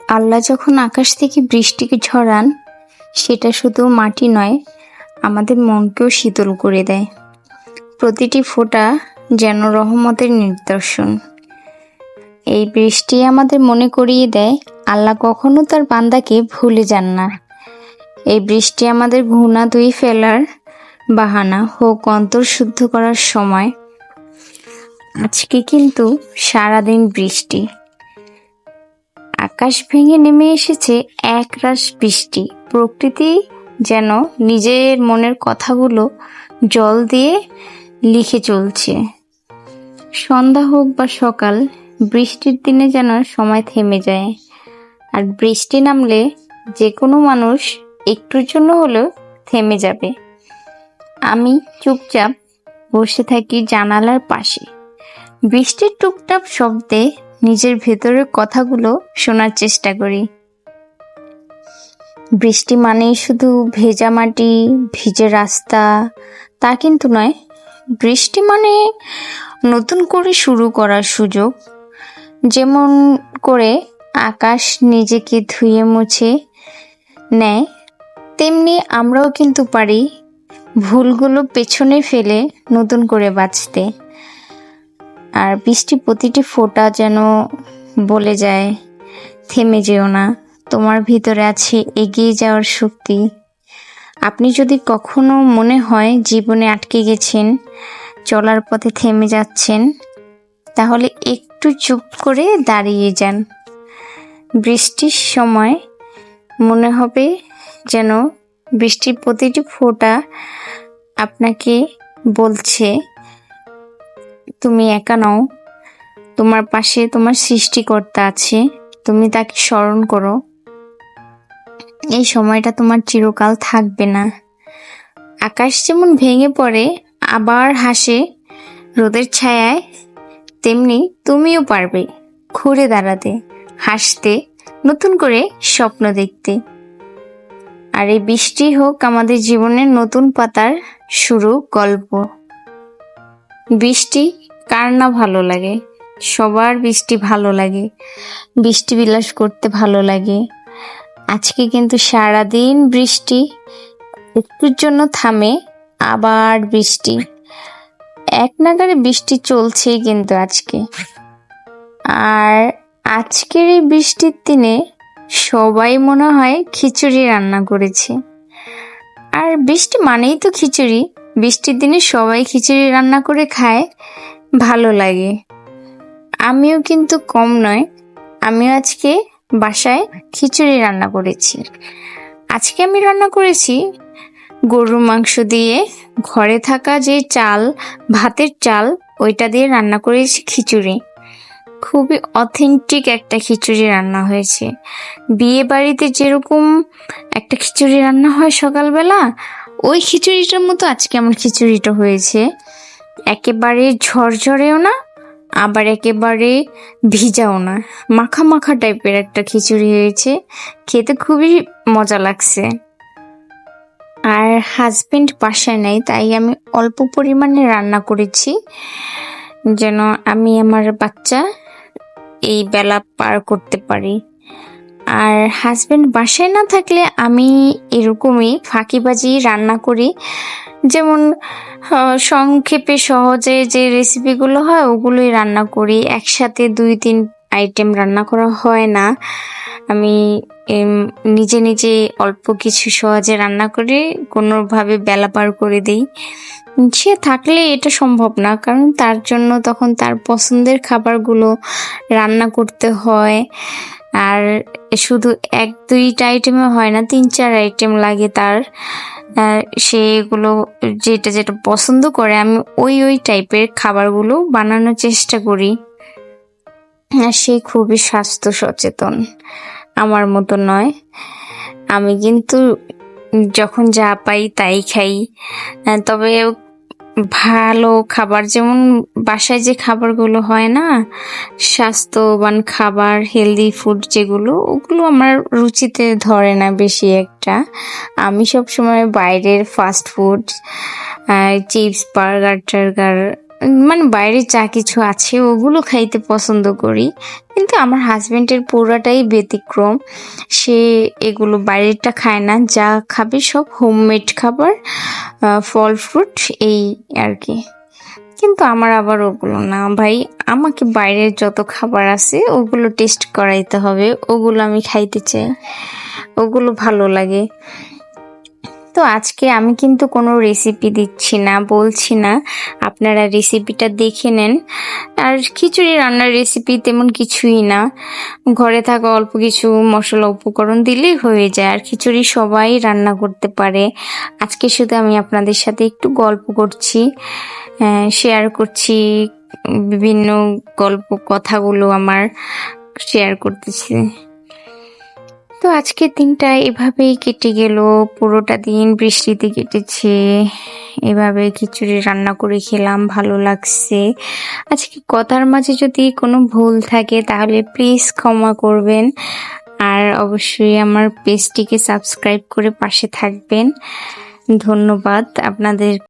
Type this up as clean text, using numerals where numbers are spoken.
আল্লাহ যখন আকাশ থেকে বৃষ্টিকে ঝরান, সেটা শুধু মাটি নয়, আমাদের মনকেও শীতল করে দেয়। প্রতিটি ফোঁটা যেন রহমতের নিদর্শন। এই বৃষ্টি আমাদের মনে করিয়ে দেয় আল্লাহ কখনো তার বান্দাকে ভুলে যান না। এই বৃষ্টি আমাদের ঘৃণা ধুয়ে ফেলার বাহানা হোক অন্তর শুদ্ধ করার সময়। আজকে কিন্তু সারাদিন বৃষ্টি, আকাশ ভেঙে নেমে এসেছে একরাশ বৃষ্টি। প্রকৃতি যেন নিজের মনের কথাগুলো জল দিয়ে লিখে চলছে। সন্ধ্যা হোক বা সকাল, বৃষ্টির দিনে যেন সময় থেমে যায়। আর বৃষ্টি নামলে যে কোনো মানুষ একটুর জন্য হলেও থেমে যাবে। আমি চুপচাপ বসে থাকি জানালার পাশে, বৃষ্টির টুপটাপ শব্দে নিজের ভেতরের কথাগুলো শোনার চেষ্টা করি। বৃষ্টি মানেই শুধু ভেজা মাটি, ভিজে রাস্তা, তা কিন্তু নয়। বৃষ্টি মানে নতুন করে শুরু করার সুযোগ। যেমন করে আকাশ নিজেকে ধুয়ে মুছে নেয়, তেমনি আমরাও কিন্তু পারি ভুলগুলো পেছনে ফেলে নতুন করে বাঁচতে। আর বৃষ্টি প্রতিটি ফোঁটা যেন বলে যায়, থেমে যেও না, তোমার ভিতরে আছে এগিয়ে যাওয়ার শক্তি। আপনি যদি কখনো মনে হয় জীবনে আটকে গেছেন, চলার পথে থেমে যাচ্ছেন, তাহলে একটু চুপ করে দাঁড়িয়ে যান। বৃষ্টির সময় মনে হবে যেন বৃষ্টির প্রতিটি ফোঁটা আপনাকে বলছে, তুমি একা নও, তোমার পাশে তোমার সৃষ্টিকর্তা আছে, তুমি তাকে স্মরণ করো। এই সময়টা তোমার চিরকাল থাকবে না। আকাশ যেমন ভেঙে পড়ে আবার হাসে রোদের ছায়ায়, তেমনি তুমিও পারবে ঘুরে দাঁড়াতে, হাসতে, নতুন করে স্বপ্ন দেখতে। আর এই বৃষ্টি হোক আমাদের জীবনের নতুন পাতার শুরু গল্প। বৃষ্টি কার না ভালো লাগে? সবার বৃষ্টি ভালো লাগে, বৃষ্টি বিলাস করতে ভালো লাগে। আজকে কিন্তু সারাদিন বৃষ্টি, একটুর জন্য থামে আবার বৃষ্টি, এক নাগাড়ে বৃষ্টি চলছেই কিন্তু আজকে। আর আজকের এই বৃষ্টির দিনে সবাই মনে হয় খিচুড়ি রান্না করেছে। আর বৃষ্টি মানেই তো খিচুড়ি, বৃষ্টির দিনে সবাই খিচুড়ি রান্না করে খায়, ভালো লাগে। আমিও কিন্তু কম নয়, আমিও আজকে বাসায় খিচুড়ি রান্না করেছি। আজকে আমি রান্না করেছি গরুর মাংস দিয়ে, ঘরে থাকা যে চাল, ভাতের চাল, ওইটা দিয়ে রান্না করেছি খিচুড়ি। খুবই অথেন্টিক একটা খিচুড়ি রান্না হয়েছে। বিয়ে বাড়িতে যেরকম একটা খিচুড়ি রান্না হয় সকালবেলা, ওই খিচুড়িটার মতো আজকে আমার খিচুড়িটা হয়েছে। একেবারে ঝরঝরেও না, আবার একেবারে ভিজাও না, মাখা মাখা টাইপের একটা খিচুড়ি হয়েছে। খেতে খুবই মজা লাগছে। আর হাজবেন্ড বাসায় নেই, তাই আমি অল্প পরিমাণে রান্না করেছি, যেন আমি আমার বাচ্চা এই বেলা পার করতে পারি। আর হাজবেন্ড বাসায় না থাকলে আমি এরকমই ফাঁকিবাজি রান্না করি। যেমন সংক্ষেপে সহজে যে রেসিপিগুলো হয় ওগুলোই রান্না করি, একসাথে 2-3 আইটেম রান্না করা হয় না। আমি নিজে নিজে অল্প কিছু সহজে রান্না করে কোনোভাবে বেলা পার করে দিই। সে থাকলে এটা সম্ভব না, কারণ তার জন্য তখন তার পছন্দের খাবারগুলো রান্না করতে হয়। আর শুধু 1-2টা আইটেমে হয় না, 3-4 আইটেম লাগে তার। সেগুলো যেটা যেটা পছন্দ করে আমি ওই টাইপের খাবারগুলো বানানোর চেষ্টা করি। আর সে খুবই স্বাস্থ্য সচেতন, আমার মতো নয়। আমি কিন্তু যখন যা পাই তাই খাই, তবে ভালো খাবার, যেমন বাসায় যে খাবারগুলো হয় না, স্বাস্থ্যবান খাবার, হেলদি ফুড যেগুলো, ওগুলো আমার রুচিতে ধরে না বেশি একটা। আমি সবসময় বাইরের ফাস্ট ফুড, চিপস, বার্গার টার্গার, মানে বাইরে যা কিছু আছে ওগুলো খাইতে পছন্দ করি, কিন্তু আমার হাজবেন্ডের পুরাটাই ব্যতিক্রম। সে এগুলো বাইরেরটা খায় না, যা খাবে সব হোমমেড খাবার, ফল ফ্রুট এই আর কি। কিন্তু আমার আবার ওগুলো না ভাই, আমাকে বাইরের যত খাবার আছে ওগুলো টেস্ট করাইতে হবে, ওগুলো আমি খাইতে চাই, ওগুলো ভালো লাগে। তো আজকে আমি কিন্তু কোনো রেসিপি দিচ্ছি না, বলছি না, আপনারা রেসিপিটা দেখে নেন। আর খিচুড়ি রান্নার রেসিপি তেমন কিছুই না, ঘরে থাকা অল্প কিছু মশলা উপকরণ দিলেই হয়ে যায়, আর খিচুড়ি সবাই রান্না করতে পারে। আজকে শুধু আমি আপনাদের সাথে একটু গল্প করছি, শেয়ার করছি, বিভিন্ন গল্প কথাগুলো আমার শেয়ার করতেছি। তো আজকের দিনটা এভাবেই কেটে গেল, পুরোটা দিন বৃষ্টিতে কেটেছে, এভাবে খিচুড়ি রান্না করে খেলাম, ভালো লাগছে। আজকে কথার মাঝে যদি কোনো ভুল থাকে তাহলে প্লিজ ক্ষমা করবেন, আর অবশ্যই আমার পেজটিকে সাবস্ক্রাইব করে পাশে থাকবেন। ধন্যবাদ আপনাদের।